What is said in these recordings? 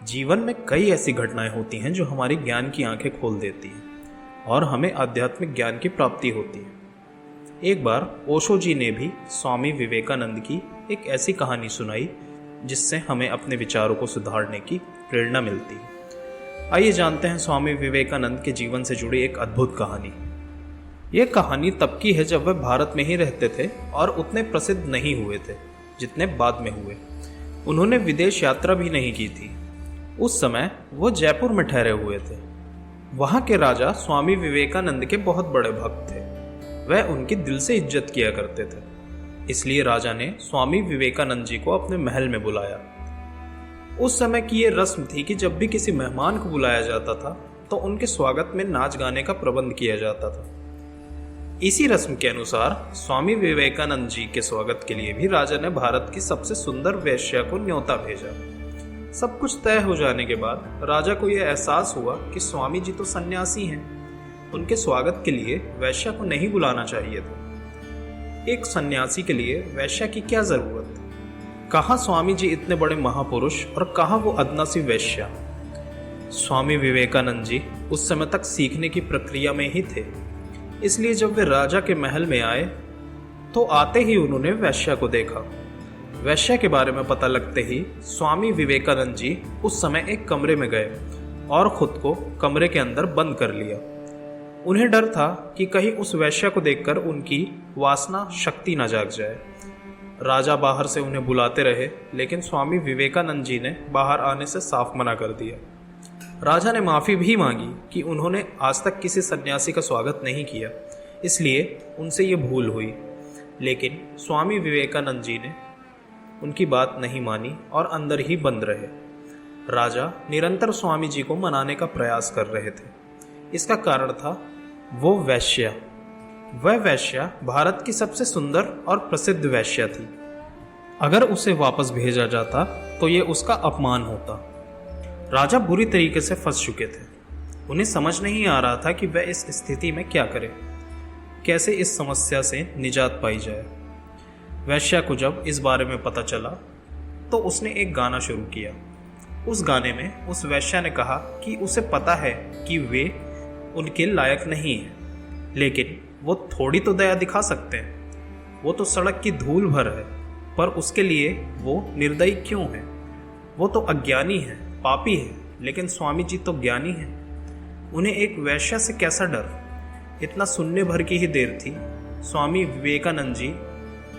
जीवन में कई ऐसी घटनाएं होती हैं जो हमारी ज्ञान की आंखें खोल देती हैं और हमें आध्यात्मिक ज्ञान की प्राप्ति होती है। एक बार ओशो जी ने भी स्वामी विवेकानंद की एक ऐसी कहानी सुनाई जिससे हमें अपने विचारों को सुधारने की प्रेरणा मिलती है। आइए जानते हैं स्वामी विवेकानंद के जीवन से जुड़ी एक अद्भुत कहानी। यह कहानी तब की है जब वे भारत में ही रहते थे और उतने प्रसिद्ध नहीं हुए थे जितने बाद में हुए। उन्होंने विदेश यात्रा भी नहीं की थी। उस समय वो जयपुर में ठहरे हुए थे। वहां के राजा स्वामी विवेकानंद के बहुत बड़े भक्त थे। वह उनकी दिल से इज्जत किया करते थे। इसलिए राजा ने स्वामी विवेकानंद जी को अपने महल में बुलाया। उस समय की ये रस्म थी कि जब भी किसी मेहमान को बुलाया जाता था तो उनके स्वागत में नाच गाने का प्रबंध किया जाता था। इसी रस्म के अनुसार स्वामी विवेकानंद जी के स्वागत के लिए भी राजा ने भारत की सबसे सुंदर वेश्या को न्योता भेजा। सब कुछ तय हो जाने के बाद राजा को यह एहसास हुआ कि स्वामी जी तो सन्यासी हैं। उनके स्वागत के लिए वेश्या को नहीं बुलाना चाहिए था। एक सन्यासी के लिए वेश्या की क्या जरूरत? कहाँ स्वामी जी इतने बड़े महापुरुष और कहाँ वो अदना सी वेश्या। स्वामी विवेकानंद जी उस समय तक सीखने की प्रक्रिया में ही थे। इसलिए जब वे राजा के महल में आए तो आते ही उन्होंने वेश्या को देखा। वेश्या के बारे में पता लगते ही स्वामी विवेकानंद जी उस समय एक कमरे में गए और खुद को कमरे के अंदर बंद कर लिया। उन्हें डर था कि कहीं उस वेश्या को देखकर उनकी वासना शक्ति न जाग जाए। राजा बाहर से उन्हें बुलाते रहे, लेकिन स्वामी विवेकानंद जी ने बाहर आने से साफ मना कर दिया। राजा ने माफी भी मांगी कि उन्होंने आज तक किसी सन्यासी का स्वागत नहीं किया, इसलिए उनसे ये भूल हुई। लेकिन स्वामी विवेकानंद जी ने उनकी बात नहीं मानी और अंदर ही बंद रहे। राजा निरंतर स्वामी जी को मनाने का प्रयास कर रहे थे। इसका कारण था वो वेश्या। वह वेश्या भारत की सबसे सुंदर और प्रसिद्ध वेश्या थी। अगर उसे वापस भेजा जाता तो ये उसका अपमान होता। राजा बुरी तरीके से फंस चुके थे। उन्हें समझ नहीं आ रहा था कि वह इस स्थिति में क्या करे, कैसे इस समस्या से निजात पाई जाए। वेश्या को जब इस बारे में पता चला तो उसने एक गाना शुरू किया। उस गाने में उस वेश्या ने कहा कि उसे पता है कि वे उनके लायक नहीं है, लेकिन वो थोड़ी तो दया दिखा सकते हैं। वो तो सड़क की धूल भर है, पर उसके लिए वो निर्दयी क्यों है? वो तो अज्ञानी है, पापी है, लेकिन स्वामी जी तो ज्ञानी है। उन्हें एक वेश्या से कैसा डर? इतना सुनने भर की ही देर थी, स्वामी विवेकानंद जी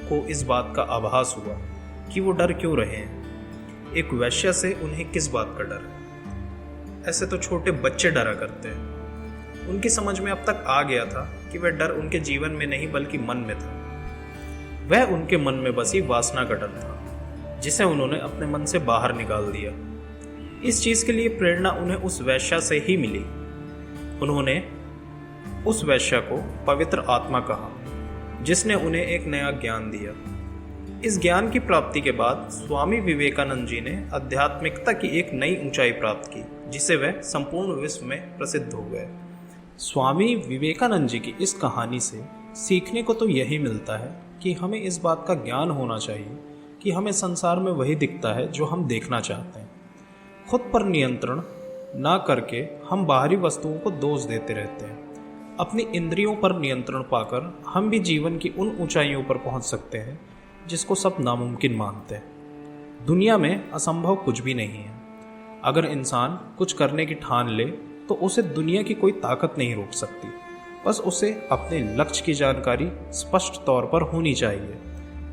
को इस बात का आभास हुआ कि वो डर क्यों रहे हैं। एक वेश्या से उन्हें किस बात का डर है? ऐसे तो छोटे बच्चे डरा करते हैं। उनकी समझ में अब तक आ गया था कि वह डर उनके जीवन में नहीं बल्कि मन में था। वह उनके मन में बसी वासना का डर था, जिसे उन्होंने अपने मन से बाहर निकाल दिया। इस चीज के लिए प्रेरणा उन्हें उस वेश्या से ही मिली। उन्होंने उस वेश्या को पवित्र आत्मा कहा, जिसने उन्हें एक नया ज्ञान दिया। इस ज्ञान की प्राप्ति के बाद स्वामी विवेकानंद जी ने आध्यात्मिकता की एक नई ऊंचाई प्राप्त की, जिसे वह संपूर्ण विश्व में प्रसिद्ध हो गए। स्वामी विवेकानंद जी की इस कहानी से सीखने को तो यही मिलता है कि हमें इस बात का ज्ञान होना चाहिए कि हमें संसार में वही दिखता है जो हम देखना चाहते हैं। खुद पर नियंत्रण ना करके हम बाहरी वस्तुओं को दोष देते रहते हैं। अपनी इंद्रियों पर नियंत्रण पाकर हम भी जीवन की उन ऊंचाइयों पर पहुंच सकते हैं जिसको सब नामुमकिन मानते हैं। दुनिया में असंभव कुछ भी नहीं है। अगर इंसान कुछ करने की ठान ले तो उसे दुनिया की कोई ताकत नहीं रोक सकती। बस उसे अपने लक्ष्य की जानकारी स्पष्ट तौर पर होनी चाहिए।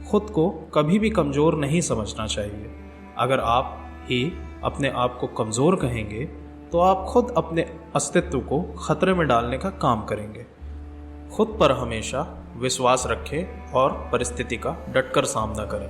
खुद को कभी भी कमज़ोर नहीं समझना चाहिए। अगर आप ही अपने आप को कमज़ोर कहेंगे तो आप खुद अपने अस्तित्व को खतरे में डालने का काम करेंगे। खुद पर हमेशा विश्वास रखें और परिस्थिति का डटकर सामना करें।